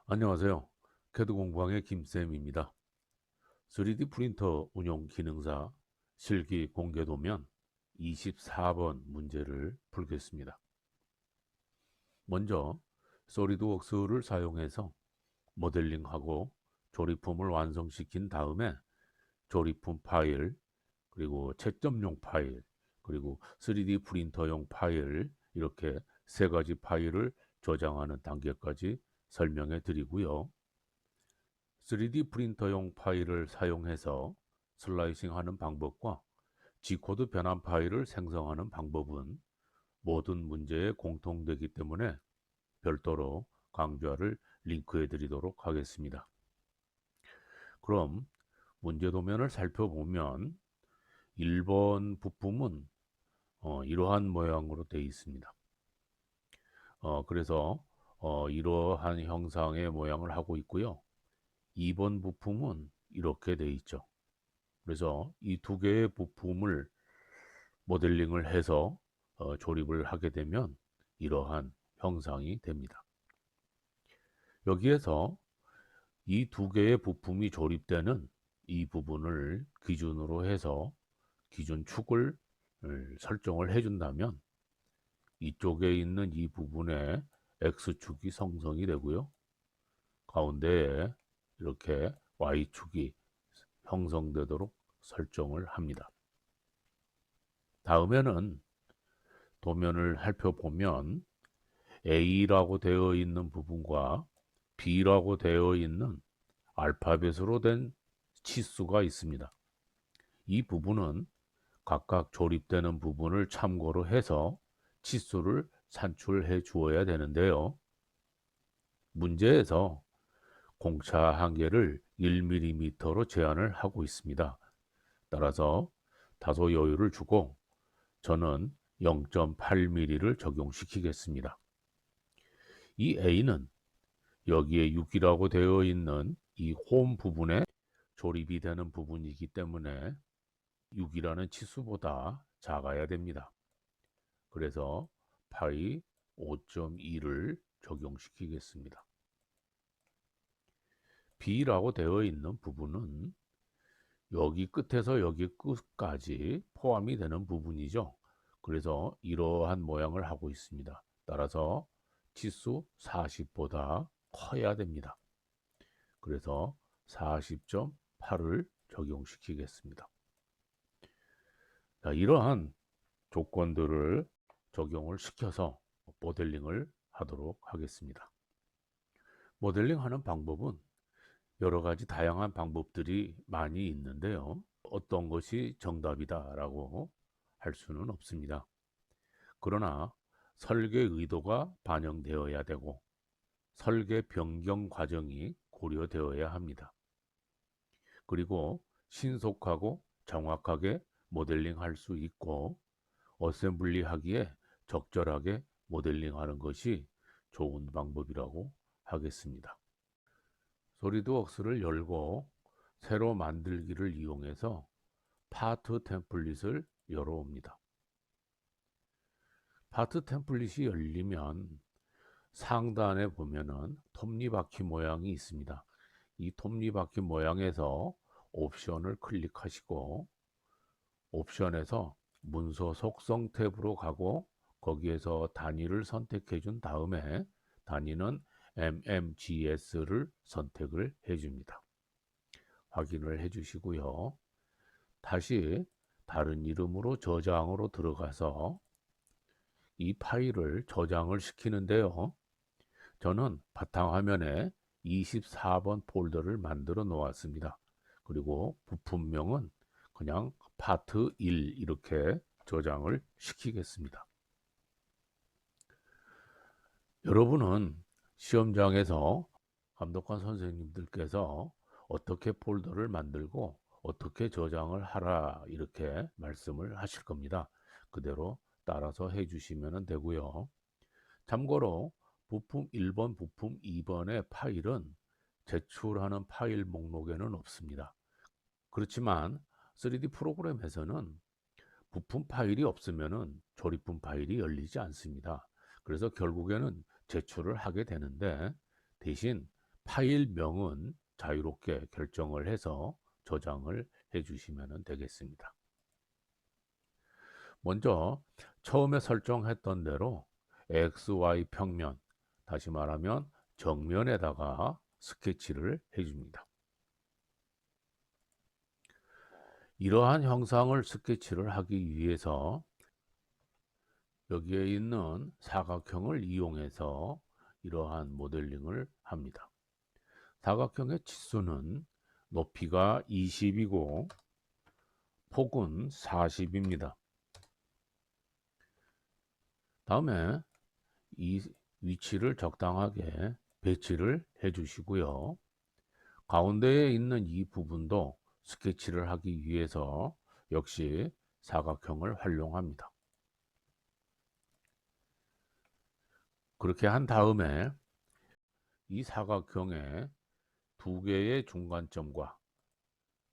안녕하세요. 캐드 공방의 김쌤입니다. 3D 프린터 운용 기능사 실기 공개 도면 24번 문제를 풀겠습니다. 먼저 솔리드웍스를 사용해서 모델링하고 조립품을 완성시킨 다음에 조립품 파일, 그리고 채점용 파일, 그리고 3D 프린터용 파일, 이렇게 세 가지 파일을 저장하는 단계까지 설명해 드리고요. 3D 프린터용 파일을 사용해서 슬라이싱하는 방법과 G코드 변환 파일을 생성하는 방법은 모든 문제에 공통되기 때문에 별도로 강좌를 링크해 드리도록 하겠습니다. 그럼 문제 도면을 살펴보면 1번 부품은 이러한 모양으로 되어 있습니다. 그래서 이러한 형상의 모양을 하고 있고요. 2번 부품은 이렇게 되어 있죠. 그래서 이 두 개의 부품을 모델링을 해서 조립을 하게 되면 이러한 형상이 됩니다. 여기에서 이 두 개의 부품이 조립되는 이 부분을 기준으로 해서 기준축을 설정을 해준다면 이쪽에 있는 이 부분에 X축이 형성이 되고요. 가운데에 이렇게 Y축이 형성되도록 설정을 합니다. 다음에는 도면을 살펴보면 A라고 되어 있는 부분과 B라고 되어 있는 알파벳으로 된 치수가 있습니다. 이 부분은 각각 조립되는 부분을 참고로 해서 치수를 산출해 주어야 되는데요. 문제에서 공차 한계를 1mm로 제한을 하고 있습니다. 따라서 다소 여유를 주고 저는 0.8mm를 적용시키겠습니다. 이 A는 여기에 6이라고 되어 있는 이 홈 부분에 조립이 되는 부분이기 때문에 6이라는 치수보다 작아야 됩니다. 그래서 파이 5.2를 적용시키겠습니다. B라고 되어 있는 부분은 여기 끝에서 여기 끝까지 포함이 되는 부분이죠. 그래서 이러한 모양을 하고 있습니다. 따라서 치수 40보다 커야 됩니다. 그래서 40.8을 적용시키겠습니다. 자, 이러한 조건들을 적용을 시켜서 모델링을 하도록 하겠습니다. 모델링하는 방법은 여러 가지 다양한 방법들이 많이 있는데요. 어떤 것이 정답이다라고 할 수는 없습니다. 그러나 설계 의도가 반영되어야 되고 설계 변경 과정이 고려되어야 합니다. 그리고 신속하고 정확하게 모델링할 수 있고 어셈블리 하기에 적절하게 모델링하는 것이 좋은 방법이라고 하겠습니다. 솔리드웍스를 열고 새로 만들기를 이용해서 파트 템플릿을 열어옵니다. 파트 템플릿이 열리면 상단에 보면은 톱니바퀴 모양이 있습니다. 이 톱니바퀴 모양에서 옵션을 클릭하시고 옵션에서 문서 속성 탭으로 가고 거기에서 단위를 선택해 준 다음에 단위는 MMGS를 선택을 해 줍니다. 확인을 해 주시고요. 다시 다른 이름으로 저장으로 들어가서 이 파일을 저장을 시키는데요. 저는 바탕화면에 24번 폴더를 만들어 놓았습니다. 그리고 부품명은 그냥 파트 1 이렇게 저장을 시키겠습니다. 여러분은 시험장에서 감독관 선생님들께서 어떻게 폴더를 만들고 어떻게 저장을 하라 이렇게 말씀을 하실 겁니다. 그대로 따라서 해 주시면 되고요. 참고로 부품 1번, 부품 2번의 파일은 제출하는 파일 목록에는 없습니다. 그렇지만 3D 프로그램에서는 부품 파일이 없으면 조립품 파일이 열리지 않습니다. 그래서 결국에는 제출을 하게 되는데 대신 파일명은 자유롭게 결정을 해서 저장을 해 주시면 되겠습니다. 먼저 처음에 설정했던 대로 XY 평면, 다시 말하면 정면에다가 스케치를 해줍니다. 이러한 형상을 스케치를 하기 위해서 여기에 있는 사각형을 이용해서 이러한 모델링을 합니다. 사각형의 치수는 높이가 20이고 폭은 40입니다. 다음에 이 위치를 적당하게 배치를 해 주시고요. 가운데에 있는 이 부분도 스케치를 하기 위해서 역시 사각형을 활용합니다. 그렇게 한 다음에 이 사각형의 두 개의 중간점과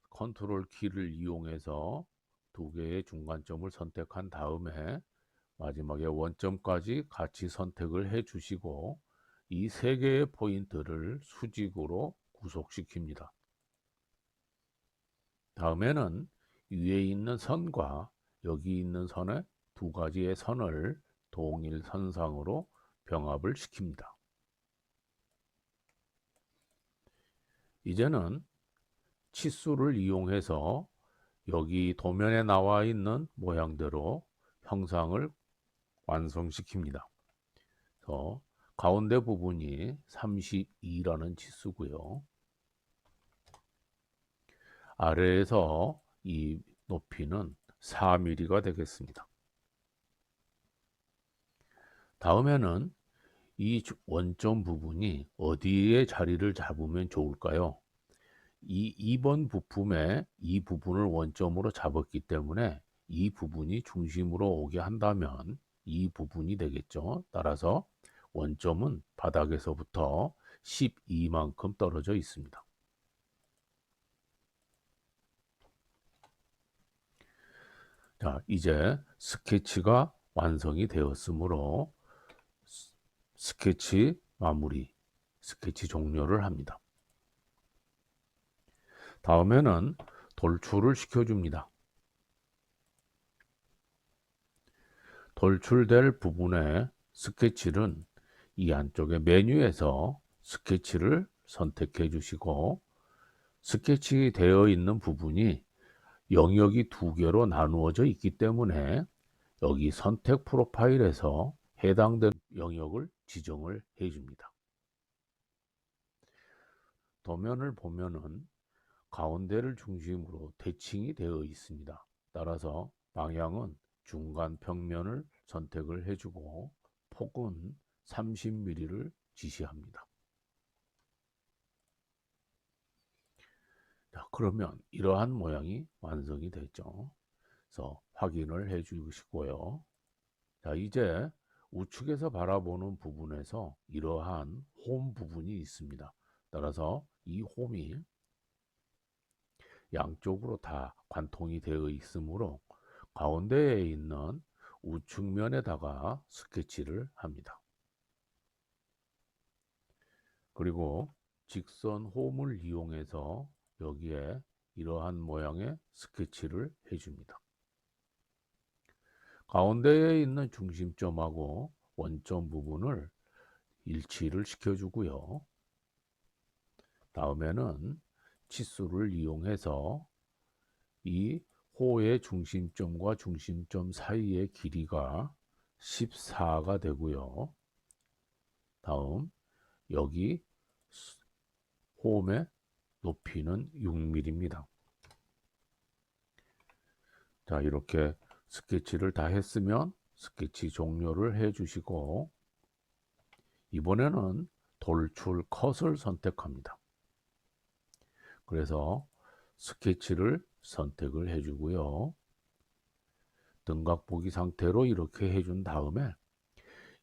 컨트롤 키를 이용해서 두 개의 중간점을 선택한 다음에 마지막에 원점까지 같이 선택을 해 주시고 이 세 개의 포인트를 수직으로 구속시킵니다. 다음에는 위에 있는 선과 여기 있는 선의 두 가지의 선을 동일 선상으로 병합을 시킵니다. 이제는 치수를 이용해서 여기 도면에 나와 있는 모양대로 형상을 완성시킵니다. 그래서 가운데 부분이 32라는 치수고요. 아래에서 이 높이는 4mm가 되겠습니다. 다음에는 이 원점 부분이 어디에 자리를 잡으면 좋을까요? 이 2번 부품에 이 부분을 원점으로 잡았기 때문에 이 부분이 중심으로 오게 한다면 이 부분이 되겠죠. 따라서 원점은 바닥에서부터 12만큼 떨어져 있습니다. 자, 이제 스케치가 완성이 되었으므로 스케치 마무리, 스케치 종료를 합니다. 다음에는 돌출을 시켜줍니다. 돌출될 부분의 스케치는 이 안쪽에 메뉴에서 스케치를 선택해 주시고 스케치 되어 있는 부분이 영역이 두 개로 나누어져 있기 때문에 여기 선택 프로파일에서 해당되는 영역을 지정을 해 줍니다. 도면을 보면은 가운데를 중심으로 대칭이 되어 있습니다. 따라서 방향은 중간 평면을 선택을 해주고 폭은 30mm를 지시합니다. 자, 그러면 이러한 모양이 완성이 됐죠. 그래서 확인을 해 주시고요. 자, 이제 우측에서 바라보는 부분에서 이러한 홈 부분이 있습니다. 따라서 이 홈이 양쪽으로 다 관통이 되어 있으므로 가운데에 있는 우측면에다가 스케치를 합니다. 그리고 직선 홈을 이용해서 여기에 이러한 모양의 스케치를 해줍니다. 가운데에 있는 중심점하고 원점 부분을 일치를 시켜주고요. 다음에는 치수를 이용해서 이 호의 중심점과 중심점 사이의 길이가 14가 되고요. 다음 여기 홈의 높이는 6mm입니다. 자, 이렇게 스케치를 다 했으면 스케치 종료를 해 주시고 이번에는 돌출 컷을 선택합니다. 그래서 스케치를 선택을 해 주고요. 등각 보기 상태로 이렇게 해준 다음에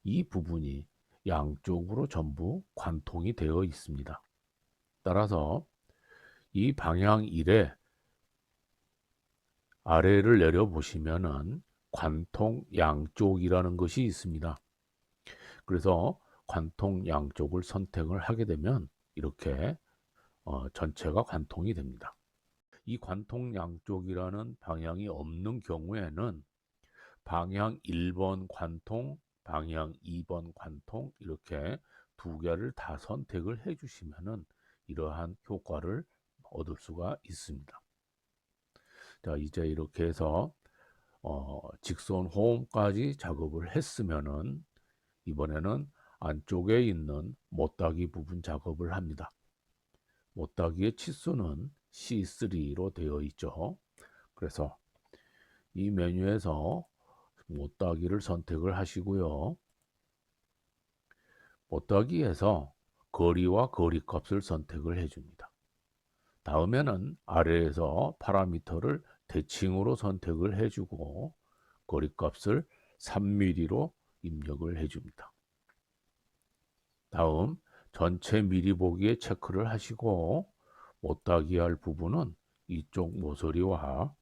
이 부분이 양쪽으로 전부 관통이 되어 있습니다. 따라서 이 방향 1에 아래를 내려 보시면은 관통 양쪽이라는 것이 있습니다. 그래서 관통 양쪽을 선택을 하게 되면 이렇게 전체가 관통이 됩니다. 이 관통 양쪽이라는 방향이 없는 경우에는 방향 1번 관통, 방향 2번 관통 이렇게 두 개를 다 선택을 해 주시면은 이러한 효과를 얻을 수가 있습니다. 자, 이제 이렇게 해서 직선 호흡까지 작업을 했으면은 이번에는 안쪽에 있는 못따기 부분 작업을 합니다. 못따기의 치수는 C3로 되어 있죠. 그래서 이 메뉴에서 못따기를 선택을 하시고요. 못따기에서 거리와 거리 값을 선택을 해줍니다. 다음에는 아래에서 파라미터를 대칭으로 선택을 해주고 거리 값을 3mm로 입력을 해줍니다. 다음 전체 미리 보기에 체크를 하시고 못따기 할 부분은 이쪽 모서리와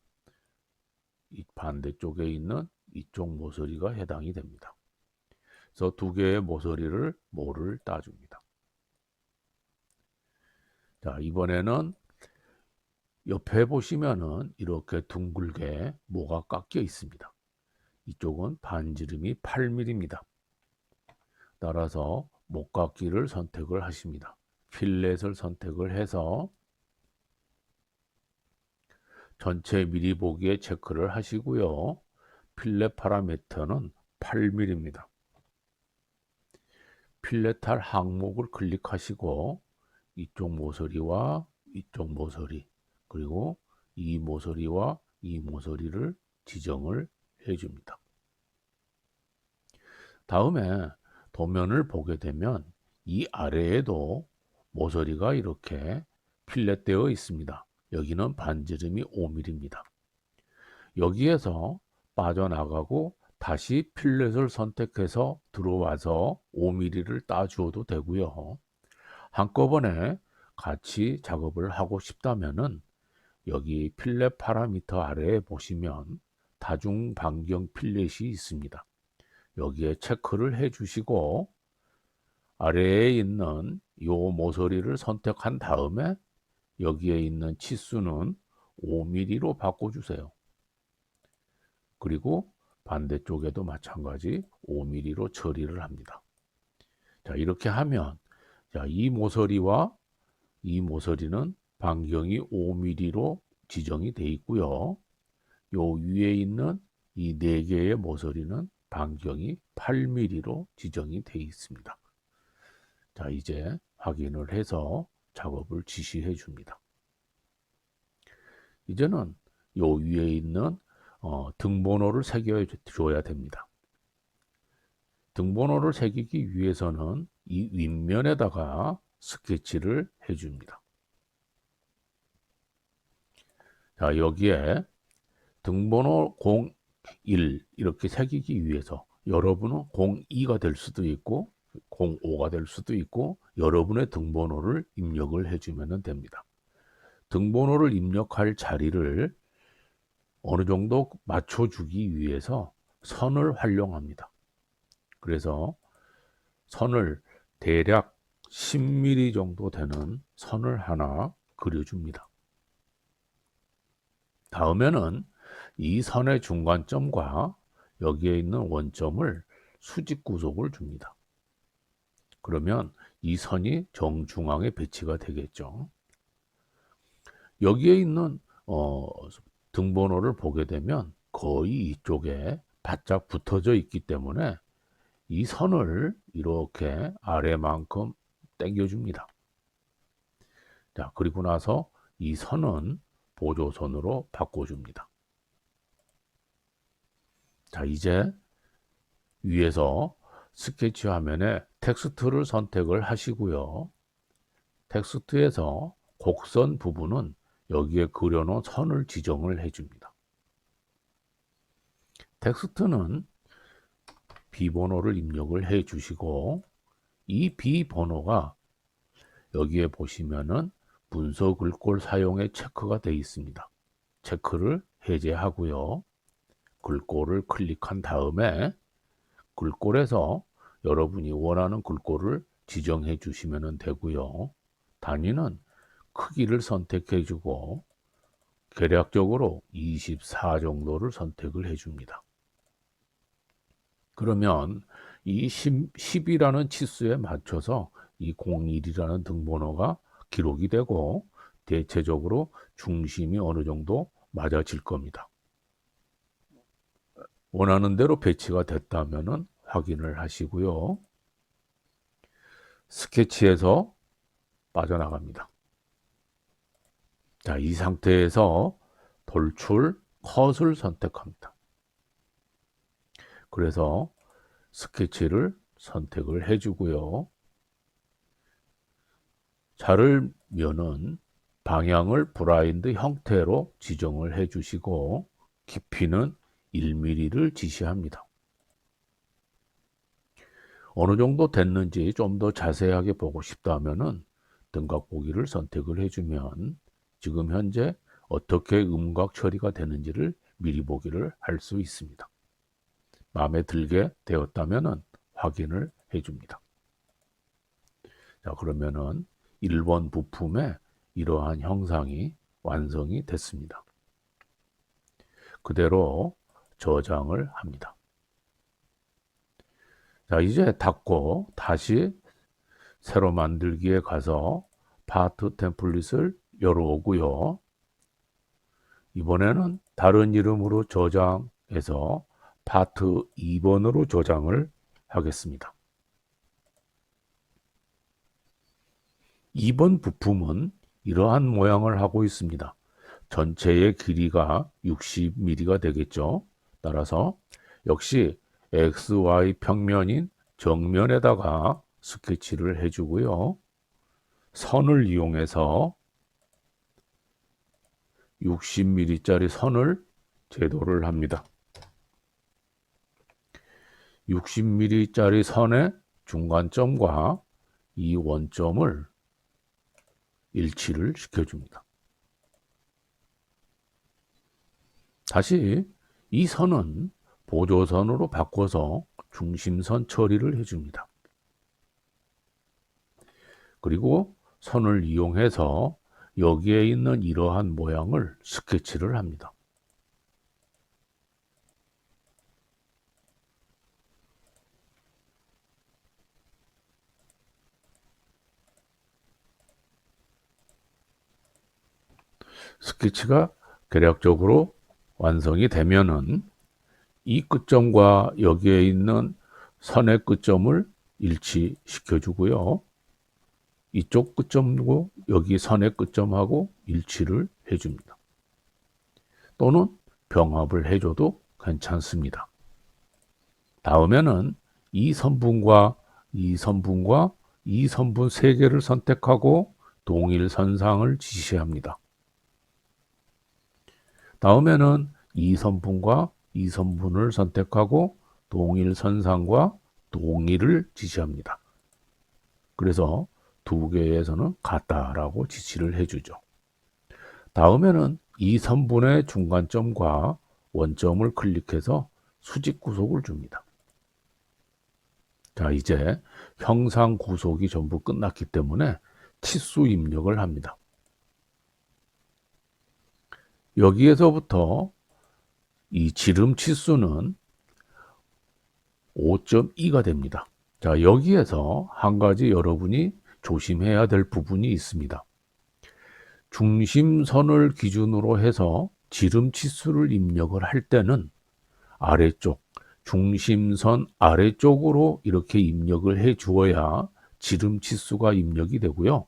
이 반대쪽에 있는 이쪽 모서리가 해당이 됩니다. 그래서 두 개의 모서리를 모를 따줍니다. 자, 이번에는 옆에 보시면은 이렇게 둥글게 모가 깎여 있습니다. 이쪽은 반지름이 8mm입니다. 따라서 목깎기를 선택을 하십니다. 필렛을 선택을 해서 전체 미리 보기에 체크를 하시고요. 필렛 파라미터는 8mm입니다. 필렛할 항목을 클릭하시고 이쪽 모서리와 이쪽 모서리 그리고 이 모서리와 이 모서리를 지정을 해줍니다. 다음에 도면을 보게 되면 이 아래에도 모서리가 이렇게 필렛되어 있습니다. 여기는 반지름이 5mm입니다. 여기에서 빠져나가고 다시 필렛을 선택해서 들어와서 5mm를 따주어도 되고요. 한꺼번에 같이 작업을 하고 싶다면은 여기 필렛 파라미터 아래에 보시면 다중 반경 필렛이 있습니다. 여기에 체크를 해 주시고 아래에 있는 요 모서리를 선택한 다음에 여기에 있는 치수는 5mm로 바꿔주세요. 그리고 반대쪽에도 마찬가지 5mm로 처리를 합니다. 자, 이렇게 하면 자, 이 모서리와 이 모서리는 반경이 5mm로 지정이 되어 있고요. 요 위에 있는 이 네 개의 모서리는 반경이 8mm로 지정이 되어 있습니다. 자, 이제 확인을 해서 작업을 지시해 줍니다. 이제는 요 위에 있는 등번호를 새겨 줘야 됩니다. 등번호를 새기기 위해서는 이 윗면에다가 스케치를 해 줍니다. 자, 여기에 등번호 01 이렇게 새기기 위해서 여러분은 02가 될 수도 있고 05가 될 수도 있고 여러분의 등번호를 입력을 해주면 됩니다. 등번호를 입력할 자리를 어느 정도 맞춰주기 위해서 선을 활용합니다. 그래서 선을 대략 10mm 정도 되는 선을 하나 그려줍니다. 다음에는 이 선의 중간점과 여기에 있는 원점을 수직 구속을 줍니다. 그러면 이 선이 정중앙에 배치가 되겠죠. 여기에 있는 등번호를 보게 되면 거의 이쪽에 바짝 붙어져 있기 때문에 이 선을 이렇게 아래만큼 당겨줍니다. 자, 그리고 나서 이 선은 보조선으로 바꿔줍니다. 자, 이제 위에서 스케치 화면에 텍스트를 선택을 하시고요. 텍스트에서 곡선 부분은 여기에 그려놓은 선을 지정을 해줍니다. 텍스트는 비번호를 입력을 해 주시고 이 비번호가 여기에 보시면은 문서 글꼴 사용에 체크가 되어 있습니다. 체크를 해제하고요. 글꼴을 클릭한 다음에 글꼴에서 여러분이 원하는 글꼴을 지정해 주시면 되고요. 단위는 크기를 선택해 주고 계략적으로 24 정도를 선택을 해 줍니다. 그러면 이 10이라는 치수에 맞춰서 이 01이라는 등번호가 기록이 되고 대체적으로 중심이 어느 정도 맞아질 겁니다. 원하는 대로 배치가 됐다면 확인을 하시고요. 스케치에서 빠져나갑니다. 자, 이 상태에서 돌출 컷을 선택합니다. 그래서 스케치를 선택을 해주고요. 자르면은 방향을 블라인드 형태로 지정을 해주시고 깊이는 1mm를 지시합니다. 어느 정도 됐는지 좀 더 자세하게 보고 싶다면은 등각 보기를 선택을 해주면 지금 현재 어떻게 음각 처리가 되는지를 미리 보기를 할 수 있습니다. 마음에 들게 되었다면은 확인을 해줍니다. 자, 그러면은 1번 부품에 이러한 형상이 완성이 됐습니다. 그대로 저장을 합니다. 자, 이제 닫고 다시 새로 만들기에 가서 파트 템플릿을 열어오고요. 이번에는 다른 이름으로 저장해서 파트 2번으로 저장을 하겠습니다. 2번 부품은 이러한 모양을 하고 있습니다. 전체의 길이가 60mm가 되겠죠. 따라서 역시 XY 평면인 정면에다가 스케치를 해주고요. 선을 이용해서 60mm짜리 선을 제도를 합니다. 60mm짜리 선의 중간점과 이 원점을 일치를 시켜줍니다. 다시 이 선은 보조선으로 바꿔서 중심선 처리를 해줍니다. 그리고 선을 이용해서 여기에 있는 이러한 모양을 스케치를 합니다. 스케치가 계략적으로 완성이 되면은 이 끝점과 여기에 있는 선의 끝점을 일치시켜 주고요. 이쪽 끝점하고 여기 선의 끝점하고 일치를 해줍니다. 또는 병합을 해줘도 괜찮습니다. 다음에는 이 선분과 이 선분과 이 선분 세 개를 선택하고 동일 선상을 지시합니다. 다음에는 이 선분과 이 선분을 선택하고 동일 선상과 동일을 지시합니다. 그래서 두 개에서는 같다라고 지시를 해주죠. 다음에는 이 선분의 중간점과 원점을 클릭해서 수직 구속을 줍니다. 자, 이제 형상 구속이 전부 끝났기 때문에 치수 입력을 합니다. 여기에서부터 이 지름 치수는 5.2가 됩니다. 자, 여기에서 한 가지 여러분이 조심해야 될 부분이 있습니다. 중심선을 기준으로 해서 지름 치수를 입력을 할 때는 아래쪽, 중심선 아래쪽으로 이렇게 입력을 해 주어야 지름 치수가 입력이 되고요.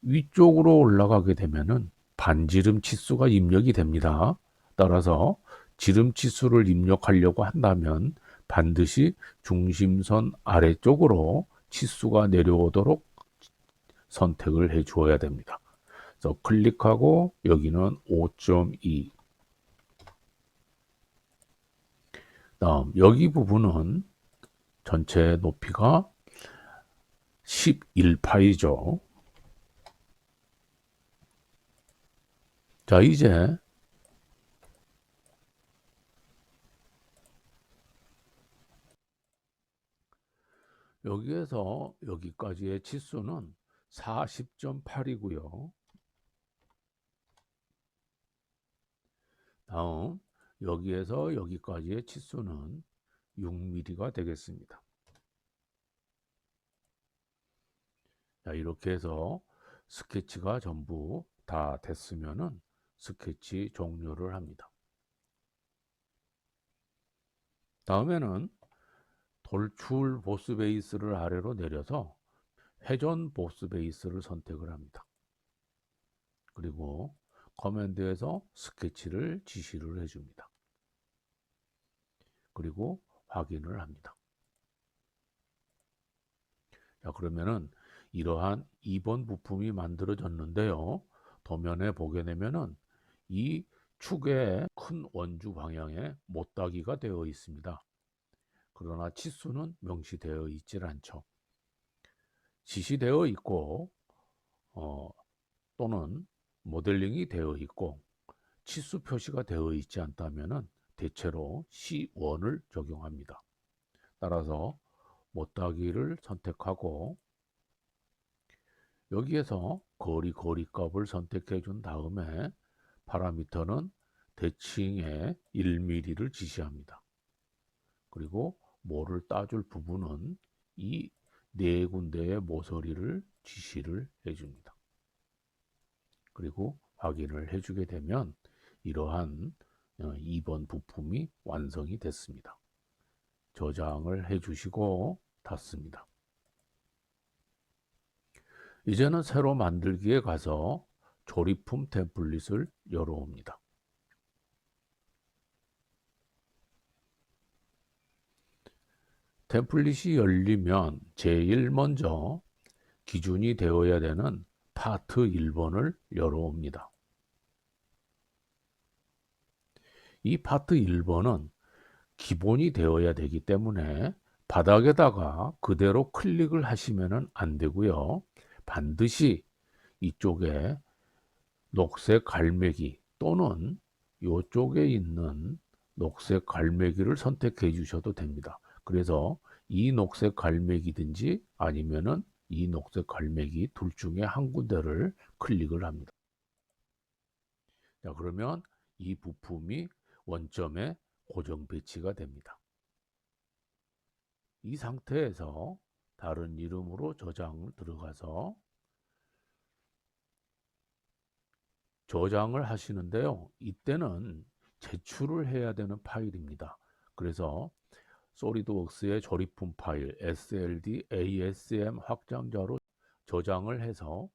위쪽으로 올라가게 되면은 반지름 치수가 입력이 됩니다. 따라서 지름 치수를 입력하려고 한다면 반드시 중심선 아래쪽으로 치수가 내려오도록 선택을 해 주어야 됩니다. 그래서 클릭하고 여기는 5.2. 다음 여기 부분은 전체 높이가 11파이죠. 자, 이제 여기에서 여기까지의 치수는 40.8이고요. 다음 여기에서 여기까지의 치수는 6mm가 되겠습니다. 자, 이렇게 해서 스케치가 전부 다 됐으면은 스케치 종료를 합니다. 다음에는 돌출 보스 베이스를 아래로 내려서 회전 보스 베이스를 선택을 합니다. 그리고 커맨드에서 스케치를 지시를 해줍니다. 그리고 확인을 합니다. 자, 그러면은 이러한 2번 부품이 만들어졌는데요. 도면에 보게 되면은 이 축의 큰 원주 방향에 못따기가 되어 있습니다. 그러나 치수는 명시되어 있질 않죠. 지시되어 있고 또는 모델링이 되어 있고 치수 표시가 되어 있지 않다면은 대체로 C1을 적용합니다. 따라서 못따기를 선택하고 여기에서 거리 값을 선택해 준 다음에 파라미터는 대칭에 1mm를 지시합니다. 그리고 모를 따줄 부분은 이 네 군데의 모서리를 지시를 해줍니다. 그리고 확인을 해주게 되면 이러한 2번 부품이 완성이 됐습니다. 저장을 해주시고 닫습니다. 이제는 새로 만들기에 가서 조립품 템플릿을 열어옵니다. 템플릿이 열리면 제일 먼저 기준이 되어야 되는 파트 1번을 열어옵니다. 이 파트 1번은 기본이 되어야 되기 때문에 바닥에다가 그대로 클릭을 하시면 안 되고요. 반드시 이쪽에 녹색 갈매기 또는 이쪽에 있는 녹색 갈매기를 선택해 주셔도 됩니다. 그래서 이 녹색 갈매기든지 아니면은 이 녹색 갈매기 둘 중에 한 군데를 클릭을 합니다. 자, 그러면 이 부품이 원점에 고정 배치가 됩니다. 이 상태에서 다른 이름으로 저장을 들어가서 저장을 하시는데요. 이때는 제출을 해야 되는 파일입니다. 그래서 솔리드웍스의 조립품 파일 SLD ASM 확장자로 저장을 해서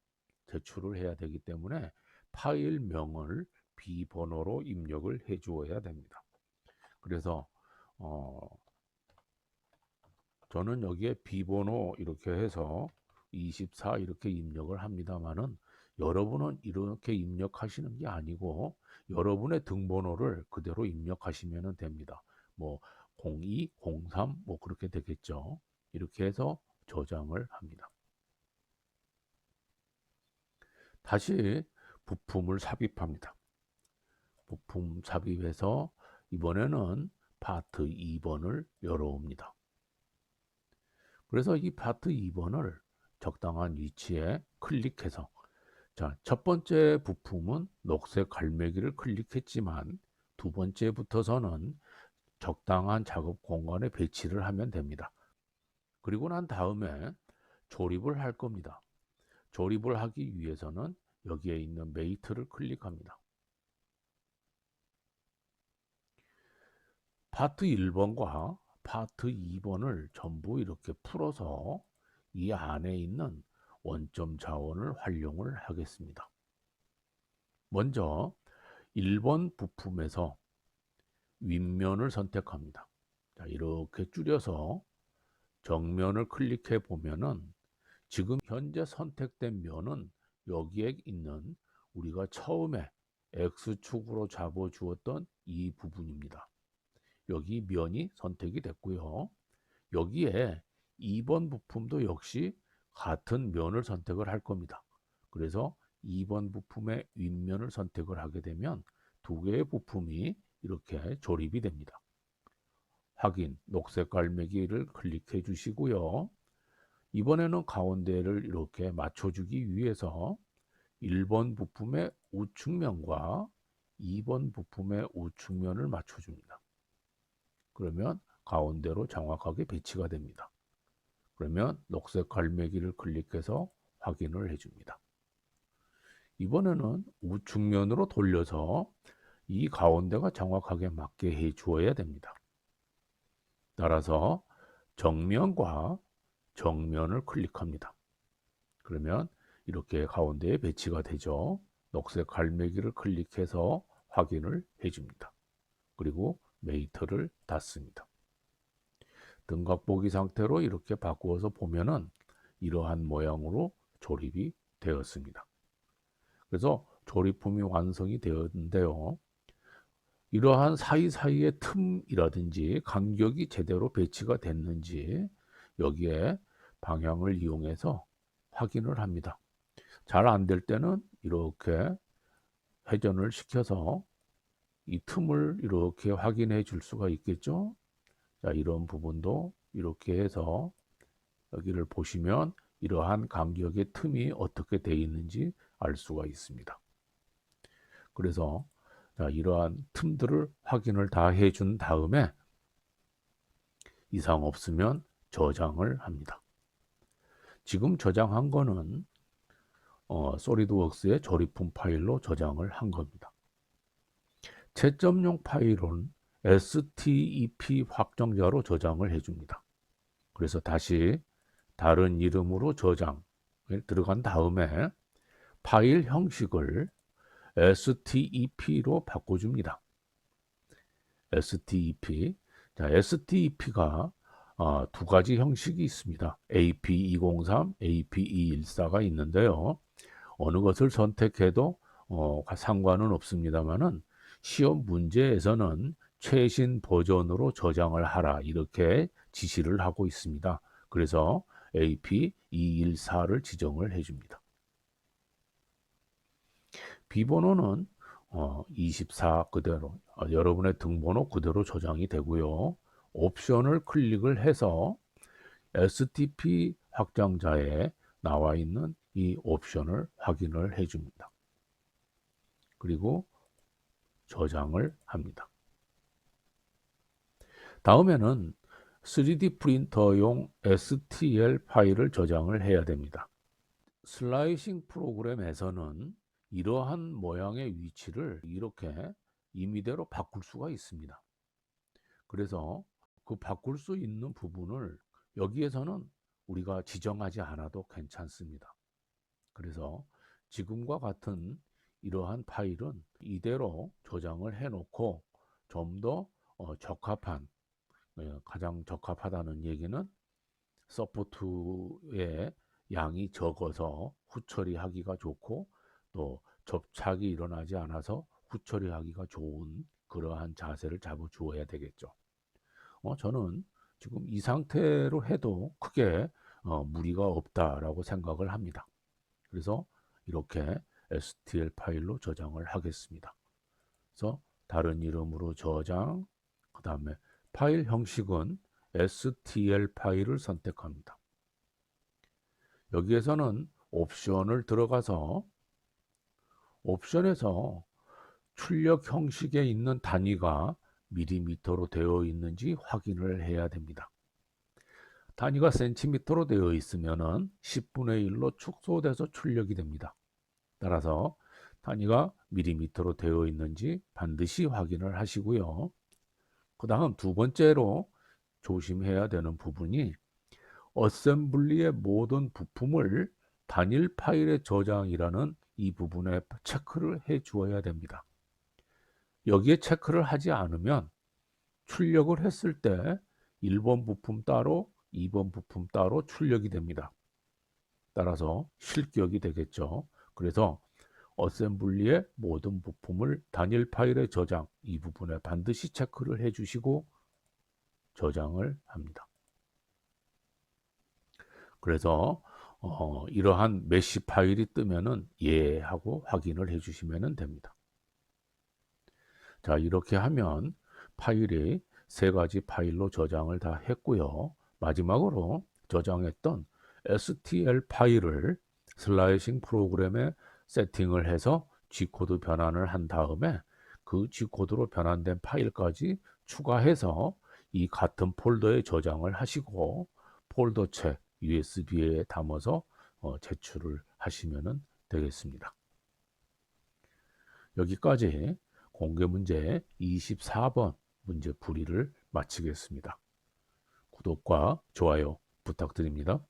제출을 해야 되기 때문에 파일명을 비번호로 입력을 해 주어야 됩니다. 그래서 저는 여기에 비번호 이렇게 해서 24 이렇게 입력을 합니다만은 여러분은 이렇게 입력하시는 게 아니고 여러분의 등번호를 그대로 입력하시면 됩니다. 뭐 02, 03 뭐 그렇게 되겠죠. 이렇게 해서 저장을 합니다. 다시 부품을 삽입합니다. 부품 삽입해서 이번에는 파트 2번을 열어옵니다. 그래서 이 파트 2번을 적당한 위치에 클릭해서 자, 첫 번째 부품은 녹색 갈매기를 클릭했지만 두 번째부터서는 적당한 작업 공간에 배치를 하면 됩니다. 그리고 난 다음에 조립을 할 겁니다. 조립을 하기 위해서는 여기에 있는 메이트를 클릭합니다. 파트 1번과 파트 2번을 전부 이렇게 풀어서 이 안에 있는 원점 자원을 활용을 하겠습니다. 먼저 1번 부품에서 윗면을 선택합니다. 자, 이렇게 줄여서 정면을 클릭해 보면은 지금 현재 선택된 면은 여기에 있는 우리가 처음에 X축으로 잡아 주었던 이 부분입니다. 여기 면이 선택이 됐고요. 여기에 2번 부품도 역시 같은 면을 선택을 할 겁니다. 그래서 2번 부품의 윗면을 선택을 하게 되면 두 개의 부품이 이렇게 조립이 됩니다. 확인, 녹색 갈매기를 클릭해 주시고요. 이번에는 가운데를 이렇게 맞춰주기 위해서 1번 부품의 우측면과 2번 부품의 우측면을 맞춰줍니다. 그러면 가운데로 정확하게 배치가 됩니다. 그러면 녹색 갈매기를 클릭해서 확인을 해줍니다. 이번에는 우측면으로 돌려서 이 가운데가 정확하게 맞게 해 주어야 됩니다. 따라서 정면과 정면을 클릭합니다. 그러면 이렇게 가운데에 배치가 되죠. 녹색 갈매기를 클릭해서 확인을 해줍니다. 그리고 메이터를 닫습니다. 등각보기 상태로 이렇게 바꾸어서 보면은 이러한 모양으로 조립이 되었습니다. 그래서 조립품이 완성이 되었는데요. 이러한 사이사이의 틈이라든지 간격이 제대로 배치가 됐는지 여기에 방향을 이용해서 확인을 합니다. 잘 안 될 때는 이렇게 회전을 시켜서 이 틈을 이렇게 확인해 줄 수가 있겠죠. 자, 이런 부분도 이렇게 해서 여기를 보시면 이러한 간격의 틈이 어떻게 되어 있는지 알 수가 있습니다. 그래서 자, 이러한 틈들을 확인을 다 해준 다음에 이상 없으면 저장을 합니다. 지금 저장한 거는 솔리드웍스의 조립품 파일로 저장을 한 겁니다. 채점용 파일은 STEP 확정자로 저장을 해줍니다. 그래서 다시 다른 이름으로 저장에 들어간 다음에 파일 형식을 STEP로 바꿔줍니다. STEP. 자, STEP가 두 가지 형식이 있습니다. AP203, AP214가 있는데요. 어느 것을 선택해도 상관은 없습니다만은 시험 문제에서는 최신 버전으로 저장을 하라 이렇게 지시를 하고 있습니다. 그래서 AP214를 지정을 해줍니다. 비번호는 24 그대로 여러분의 등번호 그대로 저장이 되고요. 옵션을 클릭을 해서 STP 확장자에 나와 있는 이 옵션을 확인을 해줍니다. 그리고 저장을 합니다. 다음에는 3D 프린터용 STL 파일을 저장을 해야 됩니다. 슬라이싱 프로그램에서는 이러한 모양의 위치를 이렇게 임의대로 바꿀 수가 있습니다. 그래서 그 바꿀 수 있는 부분을 여기에서는 우리가 지정하지 않아도 괜찮습니다. 그래서 지금과 같은 이러한 파일은 이대로 저장을 해 놓고 좀 더 적합한 가장 적합하다는 얘기는 서포트의 양이 적어서 후처리하기가 좋고 또 접착이 일어나지 않아서 후처리하기가 좋은 그러한 자세를 잡아 주어야 되겠죠. 저는 지금 이 상태로 해도 크게 무리가 없다라고 생각을 합니다. 그래서 이렇게 STL 파일로 저장을 하겠습니다. 그래서 다른 이름으로 저장, 그 다음에 파일 형식은 STL 파일을 선택합니다. 여기에서는 옵션을 들어가서 옵션에서 출력 형식에 있는 단위가 밀리미터로 되어 있는지 확인을 해야 됩니다. 단위가 센티미터로 되어 있으면 10분의 1로 축소돼서 출력이 됩니다. 따라서 단위가 밀리미터로 되어 있는지 반드시 확인을 하시고요. 그 다음 두 번째로 조심해야 되는 부분이 어셈블리의 모든 부품을 단일 파일의 저장이라는 이 부분에 체크를 해 주어야 됩니다. 여기에 체크를 하지 않으면 출력을 했을 때 1번 부품 따로 2번 부품 따로 출력이 됩니다. 따라서 실격이 되겠죠. 그래서 어셈블리의 모든 부품을 단일 파일의 저장 이 부분에 반드시 체크를 해 주시고 저장을 합니다. 그래서 이러한 메시 파일이 뜨면은 예 하고 확인을 해 주시면 됩니다. 자, 이렇게 하면 파일이 세 가지 파일로 저장을 다 했고요. 마지막으로 저장했던 STL 파일을 슬라이싱 프로그램에 세팅을 해서 G코드 변환을 한 다음에 그 G코드로 변환된 파일까지 추가해서 이 같은 폴더에 저장을 하시고 폴더채 USB에 담아서 제출을 하시면 되겠습니다. 여기까지 공개 문제 24번 문제 풀이를 마치겠습니다. 구독과 좋아요 부탁드립니다.